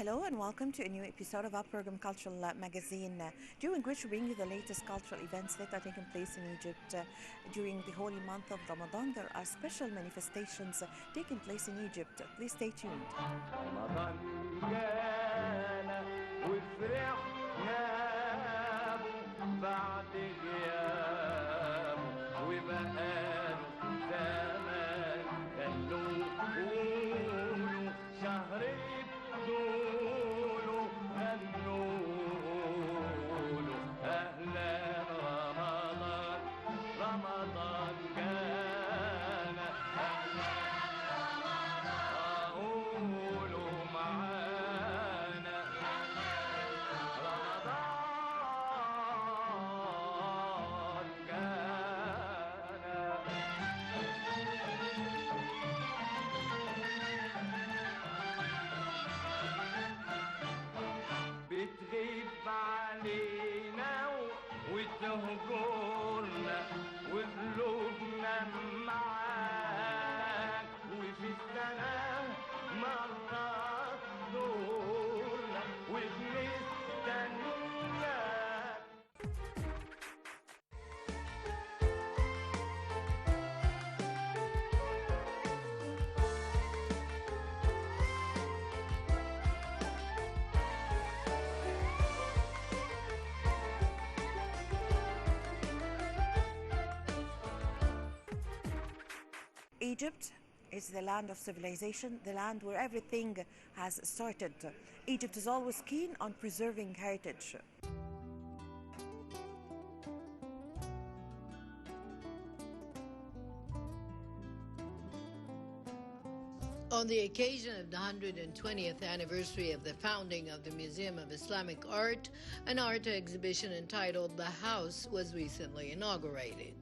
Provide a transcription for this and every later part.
Hello and welcome to a new episode of our program Cultural Magazine, during which we bring you the latest cultural events that are taking place in Egypt during the holy month of Ramadan. There are special manifestations taking place in Egypt. Please stay tuned. وتهجرنا وقلوبنا معاك وفي السنة مرة تزورنا وبنستناك. Egypt is the land of civilization, the land where everything has started. Egypt is always keen on preserving heritage. On the occasion of the 120th anniversary of the founding of the Museum of Islamic Art, an art exhibition entitled The House was recently inaugurated.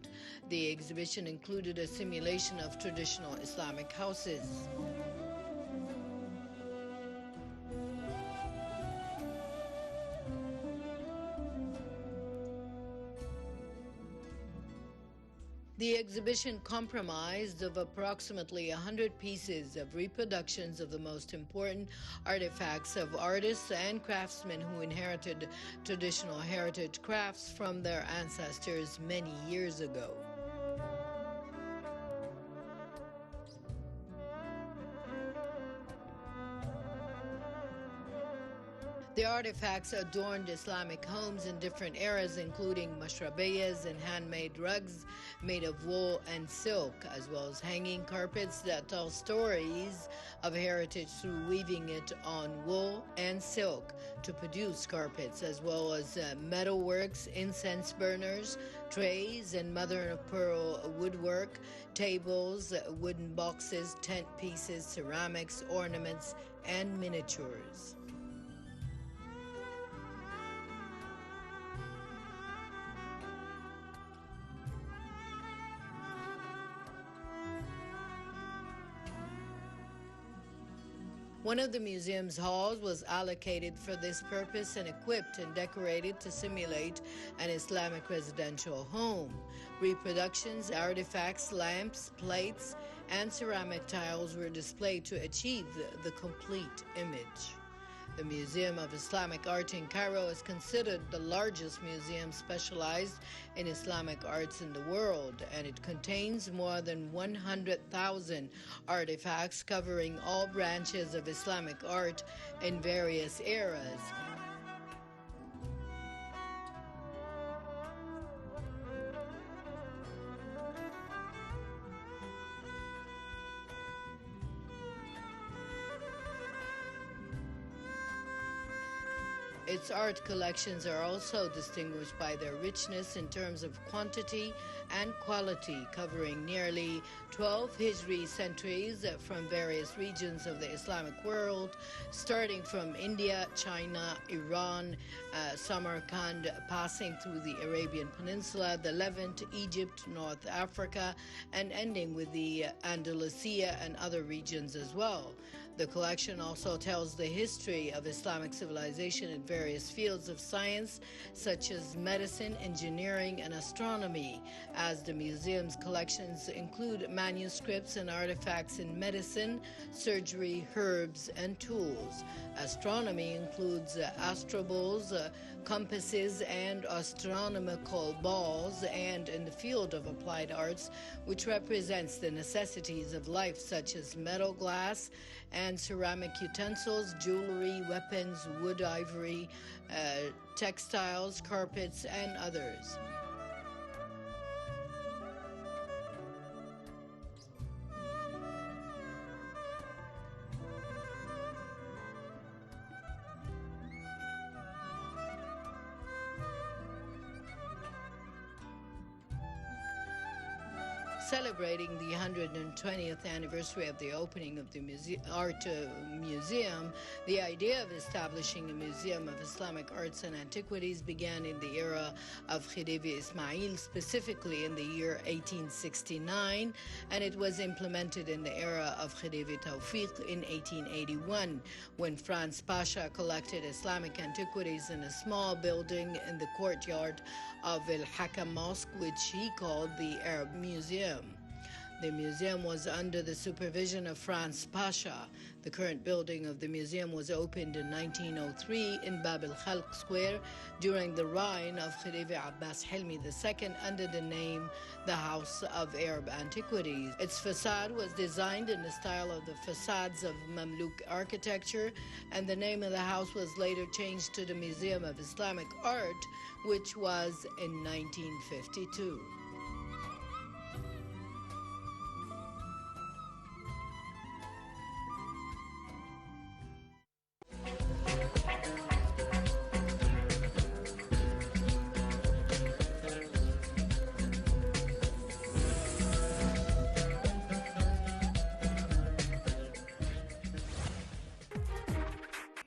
The exhibition included a simulation of traditional Islamic houses. The exhibition comprised of approximately 100 pieces of reproductions of the most important artifacts of artists and craftsmen who inherited traditional heritage crafts from their ancestors many years ago. The artifacts adorned Islamic homes in different eras, including mashrabiyas and handmade rugs made of wool and silk, as well as hanging carpets that tell stories of heritage through weaving it on wool and silk to produce carpets, as well as metalworks, incense burners, trays, and mother-of-pearl woodwork, tables, wooden boxes, tent pieces, ceramics, ornaments, and miniatures. One of the museum's halls was allocated for this purpose and equipped and decorated to simulate an Islamic residential home. Reproductions, artifacts, lamps, plates, and ceramic tiles were displayed to achieve the complete image. The Museum of Islamic Art in Cairo is considered the largest museum specialized in Islamic arts in the world, and it contains more than 100,000 artifacts covering all branches of Islamic art in various eras. Its art collections are also distinguished by their richness in terms of quantity and quality, covering nearly 12 Hijri centuries from various regions of the Islamic world, starting from India, China, Iran, Samarkand, passing through the Arabian Peninsula, the Levant, Egypt, North Africa, and ending with the Andalusia and other regions as well. The collection also tells the history of Islamic civilization in various fields of science, such as medicine, engineering, and astronomy, as the museum's collections include manuscripts and artifacts in medicine, surgery, herbs, and tools. Astronomy includes astrobols, compasses, and astronomical balls, and in the field of applied arts, which represents the necessities of life, such as metal, glass, and ceramic utensils, jewelry, weapons, wood, ivory, textiles, carpets, and others. Celebrating the 120th anniversary of the opening of the Art Museum, the idea of establishing a Museum of Islamic Arts and Antiquities began in the era of Khedive Ismail, specifically in the year 1869, and it was implemented in the era of Khedive Tawfiq in 1881, when Franz Pasha collected Islamic antiquities in a small building in the courtyard of El Hakam Mosque, which he called the Arab Museum. The museum was under the supervision of Franz Pasha. The current building of the museum was opened in 1903 in Bab al-Khalq Square during the reign of Khedive Abbas Hilmi II under the name the House of Arab Antiquities. Its facade was designed in the style of the facades of Mamluk architecture, and the name of the house was later changed to the Museum of Islamic Art, which was in 1952.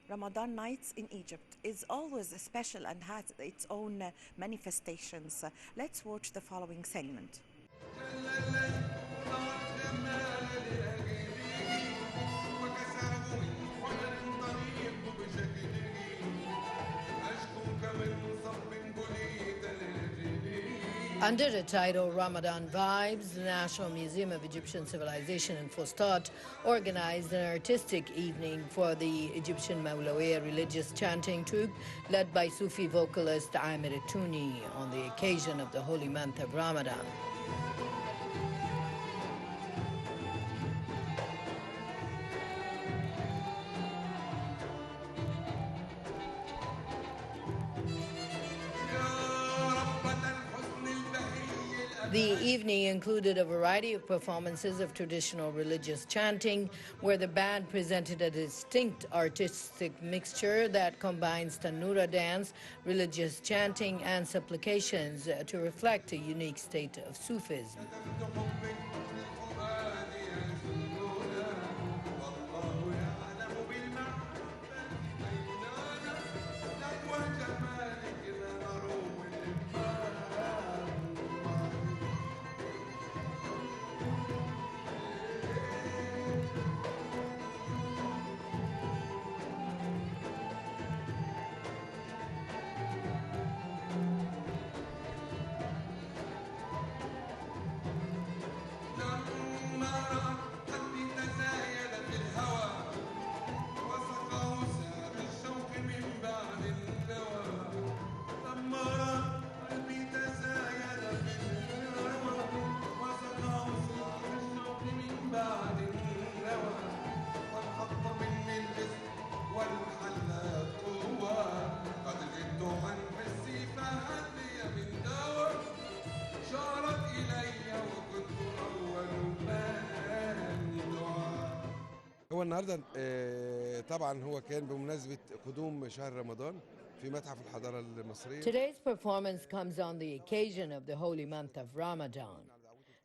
Ramadan nights in Egypt is always special and has its own manifestations. Let's watch the following segment. Under the title Ramadan Vibes, the National Museum of Egyptian Civilization in Fustat organized an artistic evening for the Egyptian Mawlawiyya religious chanting troupe led by Sufi vocalist Amir Touni on the occasion of the holy month of Ramadan. The evening included a variety of performances of traditional religious chanting, where the band presented a distinct artistic mixture that combines Tanura dance, religious chanting, and supplications to reflect a unique state of Sufism. هو النهارده طبعا هو كان بمناسبة قدوم شهر رمضان في متحف الحضارة المصرية. Today's performance comes on the occasion of the holy month of Ramadan.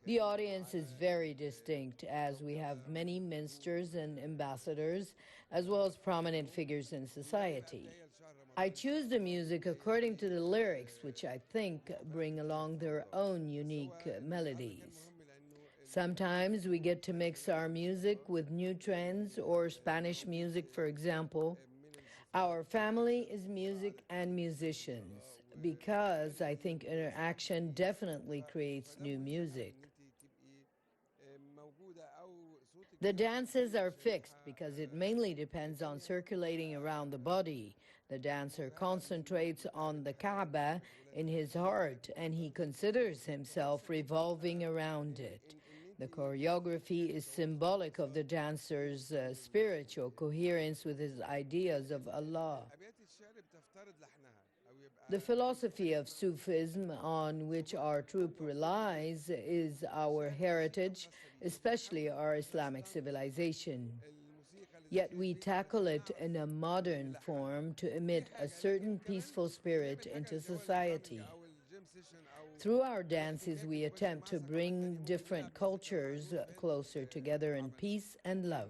The audience is very distinct, as we have many ministers and ambassadors, as well as prominent figures in society. I choose the music according to the lyrics, which I think bring along their own unique melodies. Sometimes we get to mix our music with new trends or Spanish music, for example. Our family is music and musicians because I think interaction definitely creates new music. The dances are fixed because it mainly depends on circulating around the body. The dancer concentrates on the Kaaba in his heart and he considers himself revolving around it. The choreography is symbolic of the dancer's spiritual coherence with his ideas of Allah. The philosophy of Sufism on which our troupe relies is our heritage, especially our Islamic civilization. Yet we tackle it in a modern form to emit a certain peaceful spirit into society. Through our dances, we attempt to bring different cultures closer together in peace and love.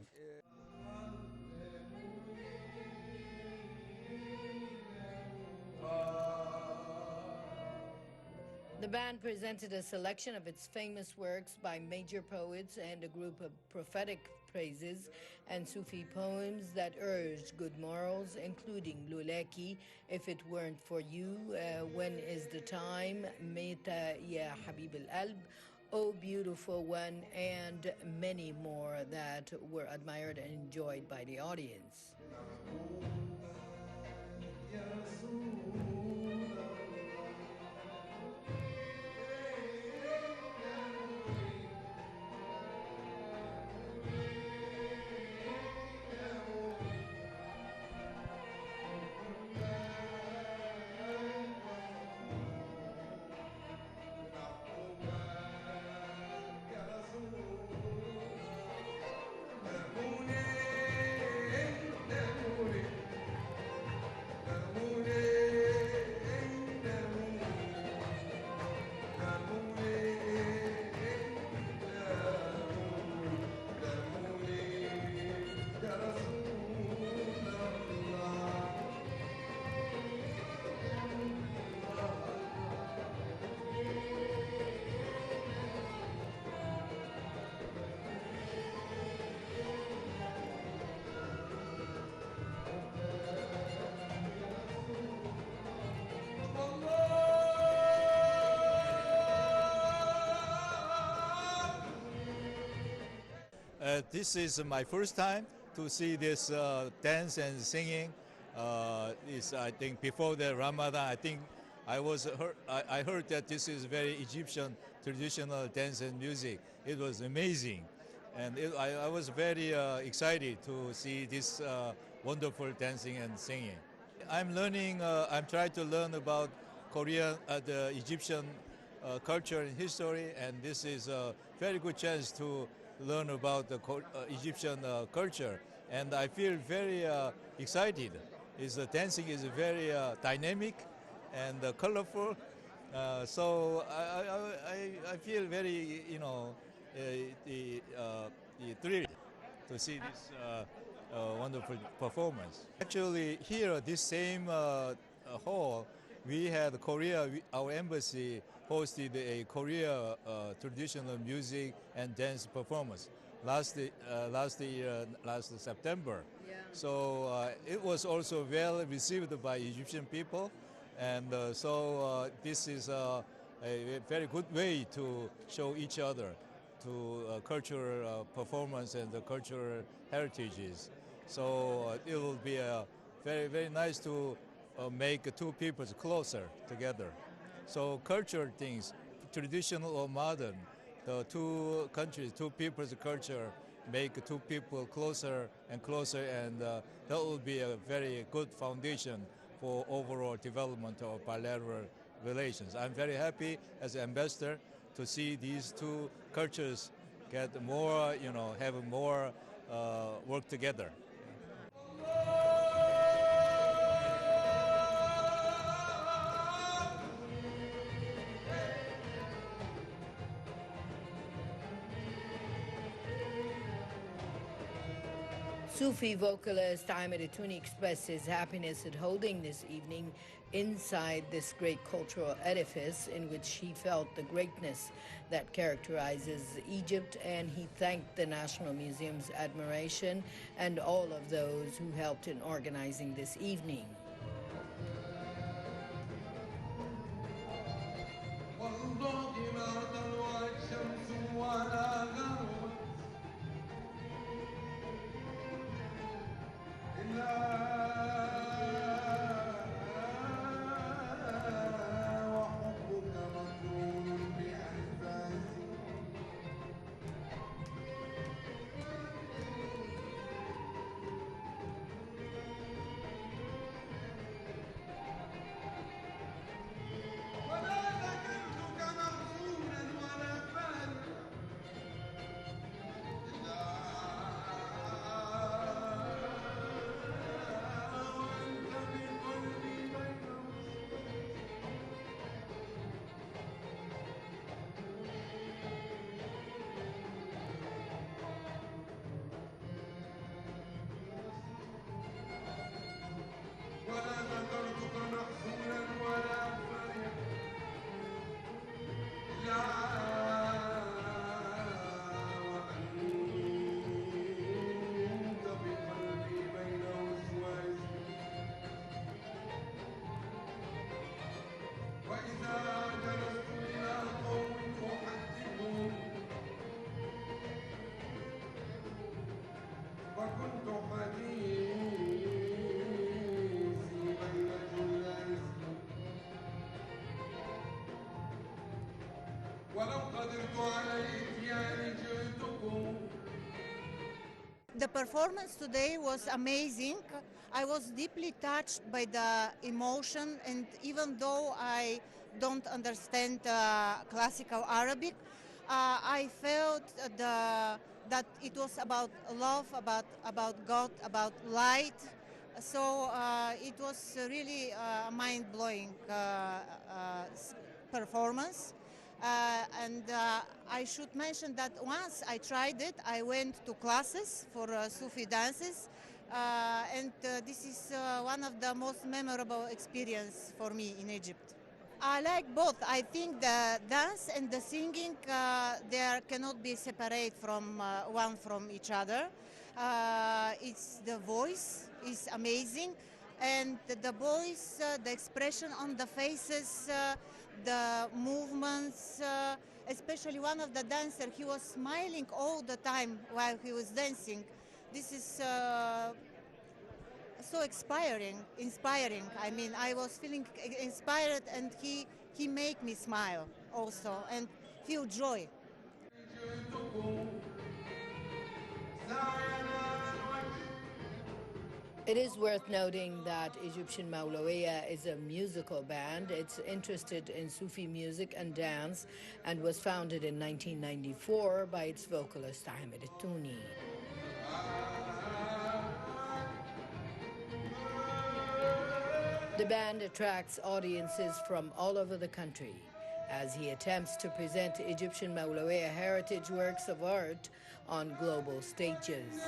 The band presented a selection of its famous works by major poets and a group of prophetic praises and Sufi poems that urged good morals, including Lulaki, If It Weren't For You, When Is the Time, Meta Ya Habib al-Alb, Oh Beautiful One, and many more that were admired and enjoyed by the audience. This is my first time to see this dance and singing. I think before the Ramadan, I think I heard that this is very Egyptian traditional dance and music. It was amazing, and I was very excited to see this wonderful dancing and singing. I'm trying to learn about Korean, the Egyptian culture and history, and this is a very good chance to learn about the Egyptian culture. And I feel very excited. The dancing is very dynamic and colorful. So I feel very, thrilled to see this wonderful performance. Actually, here, this same hall, we had Korea, our embassy hosted a Korea traditional music and dance performance last September. Yeah. So it was also well received by Egyptian people, and this is a very good way to show each other to cultural performance and the cultural heritages. So it will be very, very nice to make two peoples closer together. So cultural things, traditional or modern, the two countries, two people's culture make two people closer and closer, and that will be a very good foundation for overall development of bilateral relations. I'm very happy as an ambassador to see these two cultures get more, have more work together. Sufi vocalist Ahmed Atouni expressed his happiness at holding this evening inside this great cultural edifice in which he felt the greatness that characterizes Egypt, and he thanked the National Museum's admiration and all of those who helped in organizing this evening. The performance today was amazing. I was deeply touched by the emotion, and even though I don't understand classical Arabic, I felt that it was about love, about God, about light. So it was really a mind-blowing performance. And I should mention that once I tried it, I went to classes for Sufi dances, and this is one of the most memorable experience for me in Egypt. I like both. I think the dance and the singing, they cannot be separate from one from each other. It's the voice is amazing, and the voice, the expression on the faces, the movements, especially one of the dancers, he was smiling all the time while he was dancing. This is so inspiring. I mean, I was feeling inspired, and he made me smile also and feel joy. It is worth noting that Egyptian Maulawiya is a musical band. It's interested in Sufi music and dance and was founded in 1994 by its vocalist Ahmed Atouni. The band attracts audiences from all over the country as he attempts to present Egyptian Maulawiya heritage works of art on global stages.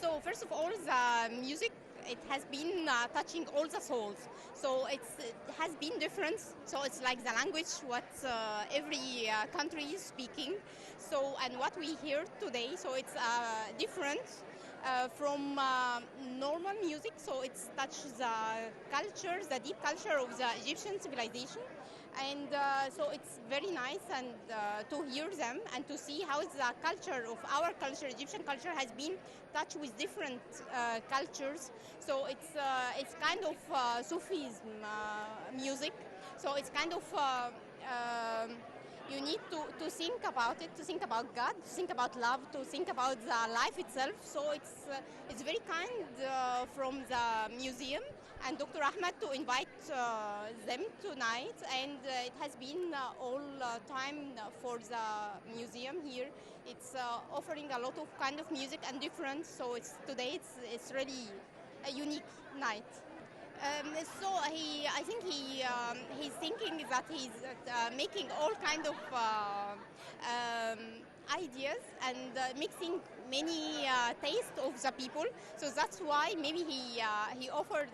So first of all, the music it has been touching all the souls. So it has been different. So it's like the language what every country is speaking. So and what we hear today, so it's different from normal music. So it touches the culture, the deep culture of the Egyptian civilization. And so it's very nice and to hear them and to see how the culture of our culture, Egyptian culture, has been touched with different cultures. So it's kind of Sufism music. So it's kind of you need to think about it, to think about God, to think about love, to think about the life itself. So it's very kind from the museum and Dr. Ahmed to invite them tonight, and it has been all time for the museum here. It's offering a lot of kind of music and different, so today it's really a unique night. So I think he's thinking that he's making all kind of ideas and mixing many tastes of the people. So that's why maybe he offered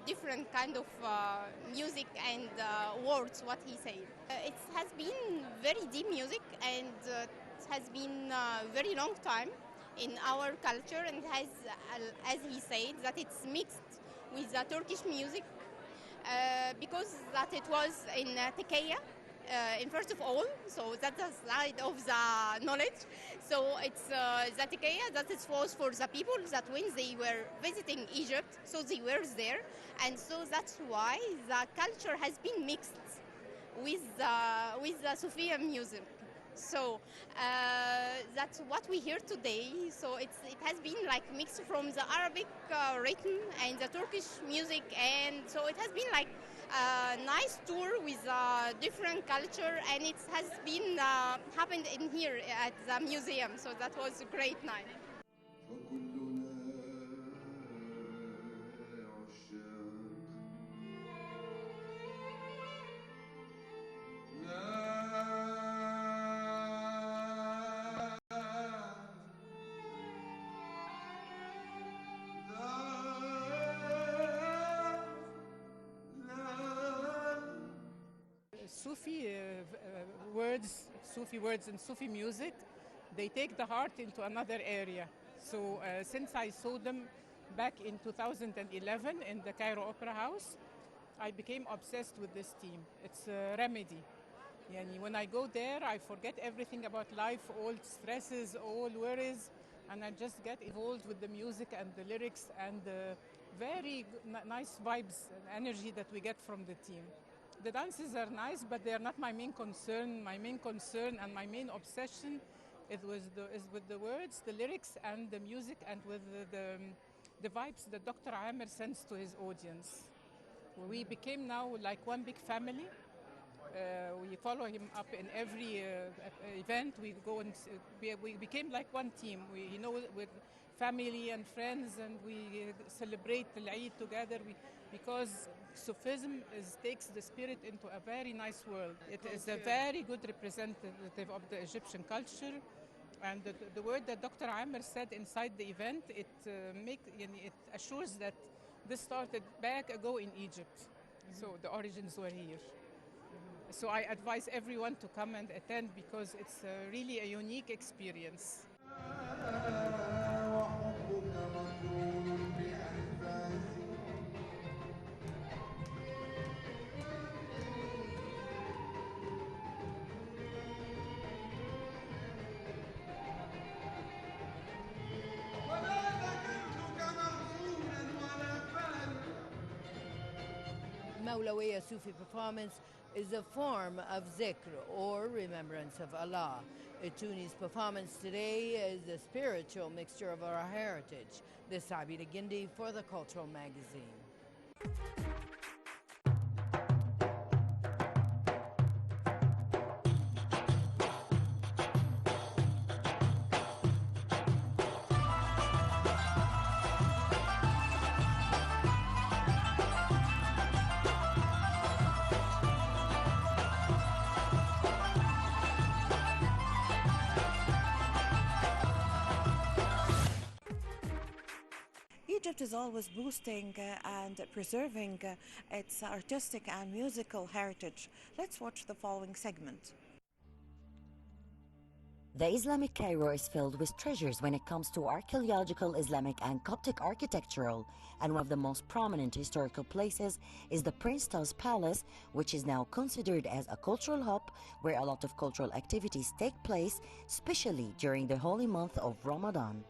different kind of music and words, what he said. It has been very deep music, and it has been very long time in our culture, and has, as he said, that it's mixed with the Turkish music because that it was in Tekeya. In first of all, so that's the slide of the knowledge. So it's the Tekeya, that it was for the people that when they were visiting Egypt, so they were there, and so that's why the culture has been mixed with the Sufism music. So that's what we hear today. So it has been like mixed from the Arabic rhythm and the Turkish music, and so it has been like a nice tour with different culture, and it has been happened in here at the museum. So that was a great night. Sufi words and Sufi music, they take the heart into another area. So since I saw them back in 2011 in the Cairo Opera House, I became obsessed with this team. It's a remedy. Yani when I go there, I forget everything about life, all stresses, all worries, and I just get involved with the music and the lyrics and the very nice vibes and energy that we get from the team. The dances are nice, but they are not my main concern. My main concern and my main obsession is with the words, the lyrics, and the music, and with the vibes that Dr. Amer sends to his audience. We became now like one big family. We follow him up in every event. We go and we became like one team. We with family and friends, and we celebrate the Eid together. Because Sufism takes the spirit into a very nice world. It is a very good representative of the Egyptian culture. And the word that Dr. Amer said inside the event, it assures that this started back ago in Egypt. So the origins were here. So I advise everyone to come and attend because it's really a unique experience. Mawlawiya Sufi performance is a form of zikr or remembrance of Allah. Ituni's performance today is a spiritual mixture of our heritage. This is Abida Gindi for the Cultural Magazine. Egypt is always boosting and preserving its artistic and musical heritage. Let's watch the following segment. The Islamic Cairo is filled with treasures when it comes to archaeological, Islamic and Coptic architectural, and one of the most prominent historical places is the Prince Taz Palace, which is now considered as a cultural hub where a lot of cultural activities take place, especially during the holy month of Ramadan.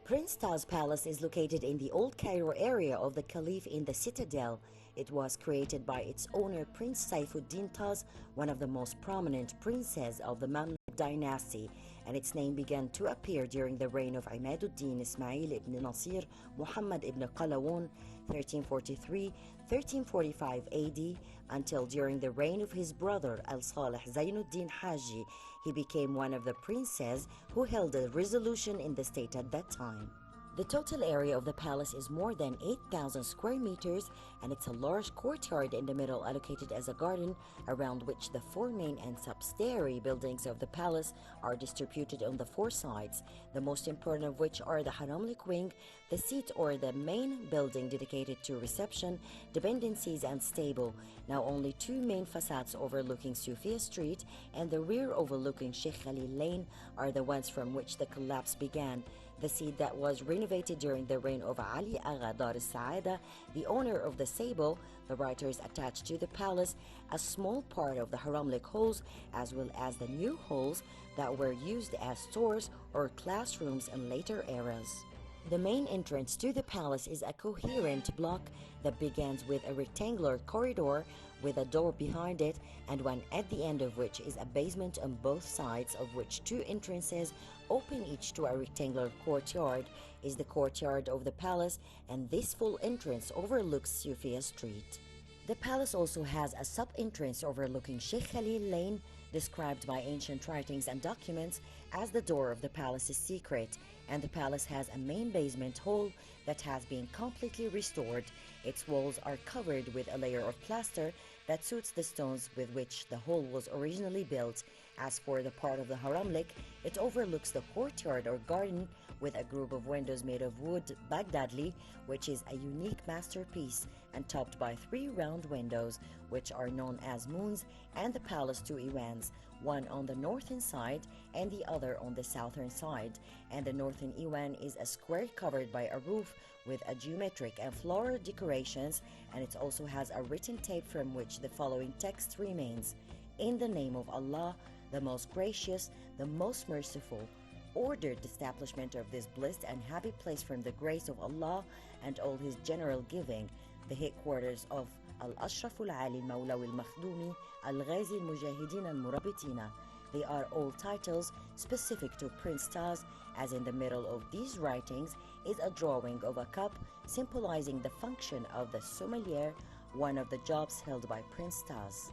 Prince Taz Palace is located in the Old Cairo area of the Caliph in the Citadel. It was created by its owner Prince Saifuddin Taz, one of the most prominent princes of the Mamluk dynasty, and its name began to appear during the reign of Imaduddin Ismail ibn Nasir Muhammad ibn Qalawun 1343-1345 AD until during the reign of his brother Al-Salih Zainuddin Haji. He became one of the princes who held a resolution in the state at that time. The total area of the palace is more than 8,000 square meters, and it's a large courtyard in the middle allocated as a garden around which the four main and subsidiary buildings of the palace are distributed on the four sides, the most important of which are the Haramlik wing, the seat or the main building dedicated to reception, dependencies and stable. Now only two main facades overlooking Sufia Street and the rear overlooking Sheikh Khalil Lane are the ones from which the collapse began. The seat that was renovated during the reign of Ali Agha Dar al-Saada, the owner of the Sable, the writers attached to the palace, a small part of the Haramlik halls, as well as the new halls that were used as stores or classrooms in later eras. The main entrance to the palace is a coherent block that begins with a rectangular corridor with a door behind it and one at the end of which is a basement on both sides, of which two entrances open each to a rectangular courtyard is the courtyard of the palace, and this full entrance overlooks Sufia Street. The palace also has a sub-entrance overlooking Sheikh Khalil Lane, described by ancient writings and documents as the door of the palace's secret, and the palace has a main basement hall that has been completely restored. Its walls are covered with a layer of plaster that suits the stones with which the hall was originally built. As for the part of the Haramlik, it overlooks the courtyard or garden with a group of windows made of wood Baghdadli, which is a unique masterpiece, and topped by three round windows, which are known as moons, and the palace two Iwans, one on the northern side and the other on the southern side. And the northern Iwan is a square covered by a roof with a geometric and floral decorations, and it also has a written tape from which the following text remains: "In the name of Allah, the most gracious, the most merciful, ordered the establishment of this blessed and happy place from the grace of Allah and all His general giving, the headquarters of Al-Ashraf Al-Ali Mawlawi Al-Makhdumi Al-Ghazi Al-Mujahideen Al-Murabitina." They are all titles specific to Prince Taz, as in the middle of these writings is a drawing of a cup symbolizing the function of the sommelier, one of the jobs held by Prince Taz.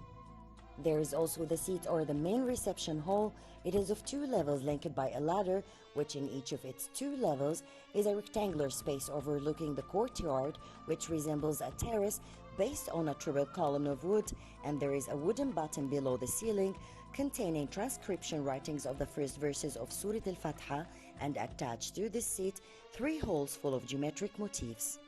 There is also the seat or the main reception hall. It is of two levels linked by a ladder, which in each of its two levels is a rectangular space overlooking the courtyard, which resembles a terrace based on a triple column of wood, and there is a wooden button below the ceiling containing transcription writings of the first verses of Surah Al-Fatiha, and attached to this seat three halls full of geometric motifs.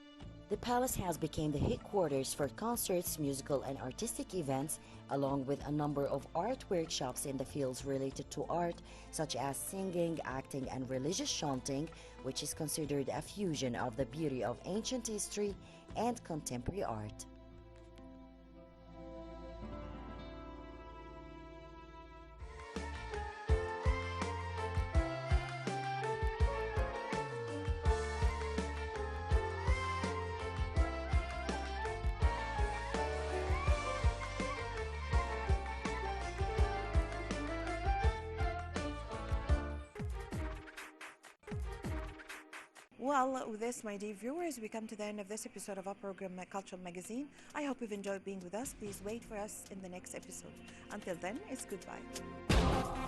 The palace has become the headquarters for concerts, musical and artistic events, along with a number of art workshops in the fields related to art, such as singing, acting and religious chanting, which is considered a fusion of the beauty of ancient history and contemporary art. Well, with this, my dear viewers, we come to the end of this episode of our program, Cultural Magazine. I hope you've enjoyed being with us. Please wait for us in the next episode. Until then, it's goodbye.